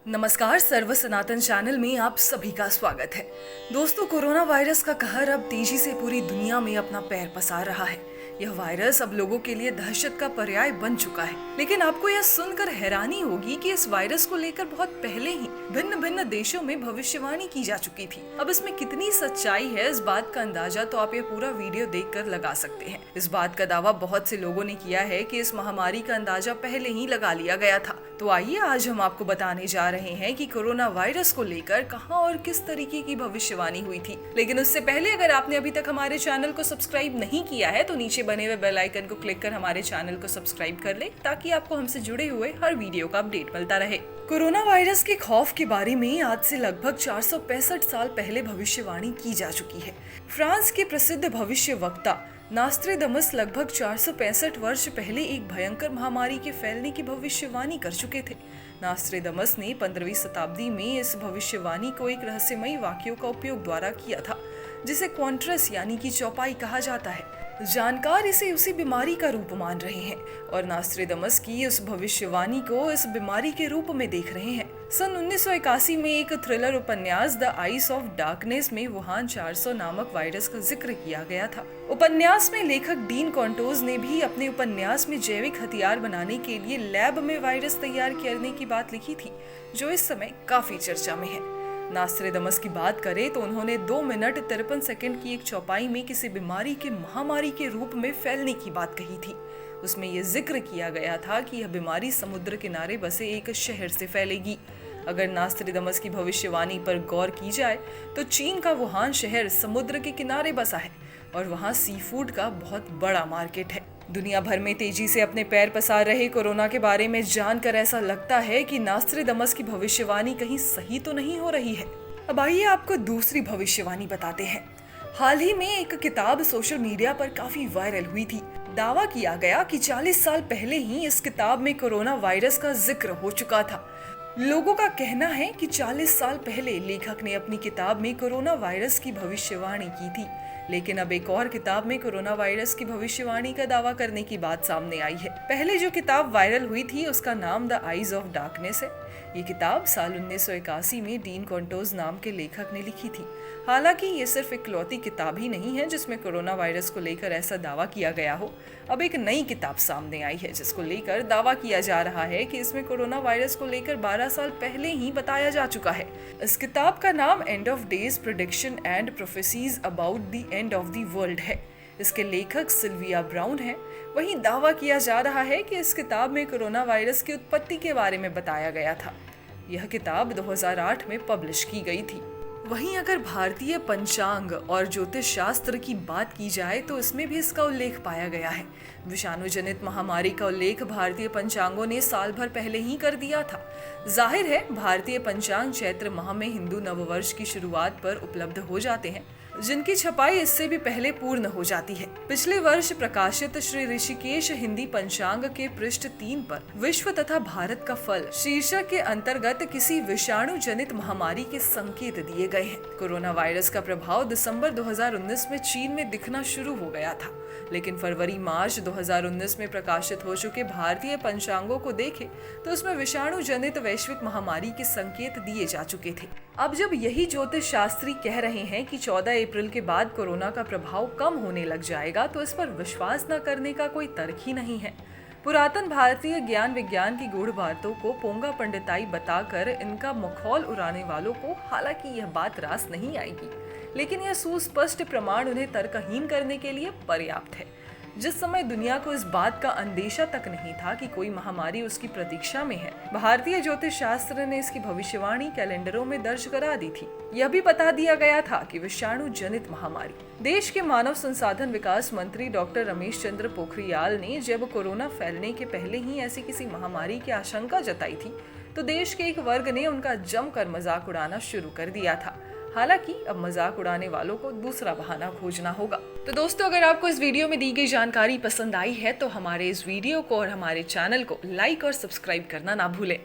नमस्कार, सर्व सनातन चैनल में आप सभी का स्वागत है। दोस्तों, कोरोना वायरस का कहर अब तेजी से पूरी दुनिया में अपना पैर पसार रहा है। यह वायरस अब लोगों के लिए दहशत का पर्याय बन चुका है। लेकिन आपको यह सुनकर हैरानी होगी कि इस वायरस को लेकर बहुत पहले ही भिन्न भिन्न देशों में भविष्यवाणी की जा चुकी थी। अब इसमें कितनी सच्चाई है, इस बात का अंदाजा तो आप ये पूरा वीडियो देखकर लगा सकते हैं। इस बात का दावा बहुत से लोगों ने किया है कि इस महामारी का अंदाजा पहले ही लगा लिया गया था। तो आइए आज हम आपको बताने जा रहे हैं कि कोरोना वायरस को लेकर कहां और किस तरीके की भविष्यवाणी हुई थी। लेकिन उससे पहले अगर आपने अभी तक हमारे चैनल को सब्सक्राइब नहीं किया है तो नीचे बने हुए बेल आइकन को क्लिक कर हमारे चैनल को सब्सक्राइब कर ले, ताकि आपको हमसे जुड़े हुए हर वीडियो का अपडेट मिलता रहे। कोरोना वायरस के खौफ के बारे में आज से लगभग 465 साल पहले भविष्यवाणी की जा चुकी है। फ्रांस के प्रसिद्ध भविष्य वक्ता नास्ट्रेडमस लगभग 465 वर्ष पहले एक भयंकर महामारी के फैलने की भविष्यवाणी कर चुके थे। नास्ट्रेडमस ने 15वीं शताब्दी में इस भविष्यवाणी को एक रहस्यमयी वाक्यों का उपयोग द्वारा किया था, जिसे क्वांट्रस यानी कि चौपाई कहा जाता है। जानकार इसे उसी बीमारी का रूप मान रहे हैं और नास्ट्रेडमस की उस भविष्यवाणी को इस बीमारी के रूप में देख रहे हैं। सन 1981 में एक थ्रिलर उपन्यास द आइज ऑफ डार्कनेस में वुहान 400 नामक वायरस का जिक्र किया गया था। उपन्यास में लेखक डीन कॉन्टोज ने भी अपने उपन्यास में जैविक हथियार बनाने के लिए लैब में वायरस तैयार करने की बात लिखी थी, जो इस समय काफी चर्चा में है। नास्ट्रेडमस की बात करें तो उन्होंने 2 मिनट 53 सेकंड की एक चौपाई में किसी बीमारी के महामारी के रूप में फैलने की बात कही थी। उसमें यह जिक्र किया गया था कि यह बीमारी समुद्र किनारे बसे एक शहर से फैलेगी। अगर नास्ट्रेडमस की भविष्यवाणी पर गौर की जाए तो चीन का वुहान शहर समुद्र के किनारे बसा है और वहाँ सी फूड का बहुत बड़ा मार्केट है। दुनिया भर में तेजी से अपने पैर पसार रहे कोरोना के बारे में जानकर ऐसा लगता है कि नास्ट्रेडमस की भविष्यवाणी कहीं सही तो नहीं हो रही है। अब आइए आपको दूसरी भविष्यवाणी बताते हैं। हाल ही में एक किताब सोशल मीडिया पर काफी वायरल हुई थी। दावा किया गया कि 40 साल पहले ही इस किताब में कोरोना वायरस का जिक्र हो चुका था। लोगों का कहना है कि 40 साल पहले लेखक ने अपनी किताब में कोरोना वायरस की भविष्यवाणी की थी, लेकिन अब एक और किताब में कोरोना वायरस की भविष्यवाणी का दावा करने की बात सामने आई है। पहले जो किताब वायरल हुई थी उसका नाम द आइज ऑफ डार्कनेस है। ये किताब साल 1981 में डीन कॉन्टोज नाम के लेखक ने लिखी थी। हालांकि ये सिर्फ इकलौती किताब ही नहीं है जिसमें कोरोना वायरस को लेकर ऐसा दावा किया गया हो। अब एक नई किताब सामने आई है जिसको लेकर दावा किया जा रहा है कि इसमें कोरोना वायरस को लेकर 12 साल पहले ही बताया जा चुका है। इस किताब का नाम end of days prediction and prophecies about the end of the world है। इसके लेखक सिल्विया ब्राउन हैं। वहीं दावा किया जा रहा है कि इस किताब में कोरोना वायरस की उत्पत्ति के बारे में बताया गया था। यह किताब 2008 में पब्लिश की गई थी। वहीं अगर भारतीय पंचांग और ज्योतिष शास्त्र की बात की जाए तो इसमें भी इसका उल्लेख पाया गया है। विषाणु जनित महामारी का उल्लेख भारतीय पंचांगों ने साल भर पहले ही कर दिया था। जाहिर है भारतीय पंचांग चैत्र माह में हिंदू नववर्ष की शुरुआत पर उपलब्ध हो जाते हैं, जिनकी छपाई इससे भी पहले पूर्ण हो जाती है। पिछले वर्ष प्रकाशित श्री ऋषिकेश हिंदी पंचांग के पृष्ठ 3 पर विश्व तथा भारत का फल शीर्षक के अंतर्गत किसी विषाणु जनित महामारी के संकेत दिए गए हैं। कोरोना वायरस का प्रभाव दिसंबर 2019 में चीन में दिखना शुरू हो गया था, लेकिन फरवरी मार्च 2019 में प्रकाशित हो चुके भारतीय पंचांगों को देखें तो उसमें विषाणु जनित वैश्विक महामारी के संकेत दिए जा चुके थे। अब जब यही ज्योतिष शास्त्री कह रहे हैं कि 14 अप्रैल के बाद कोरोना का प्रभाव कम होने लग जाएगा, तो इस पर विश्वास न करने का कोई तर्क ही नहीं है। पुरातन भारतीय ज्ञान विज्ञान की गूढ़ बातों को पोंगा पंडिताई बताकर इनका मखौल उड़ाने वालों को हालांकि यह बात रास नहीं आएगी, लेकिन यह सुस्पष्ट प्रमाण उन्हें तर्कहीन करने के लिए पर्याप्त है। जिस समय दुनिया को इस बात का अंदेशा तक नहीं था कि कोई महामारी उसकी प्रतीक्षा में है, भारतीय ज्योतिष शास्त्र ने इसकी भविष्यवाणी कैलेंडरों में दर्ज करा दी थी। यह भी बता दिया गया था कि विषाणु जनित महामारी। देश के मानव संसाधन विकास मंत्री डॉक्टर रमेश चंद्र पोखरियाल ने जब कोरोना फैलने के पहले ही ऐसी किसी महामारी की आशंका जताई थी, तो देश के एक वर्ग ने उनका जमकर मजाक उड़ाना शुरू कर दिया था। हालांकि अब मजाक उड़ाने वालों को दूसरा बहाना खोजना होगा। तो दोस्तों, अगर आपको इस वीडियो में दी गई जानकारी पसंद आई है तो हमारे इस वीडियो को और हमारे चैनल को लाइक और सब्सक्राइब करना ना भूलें।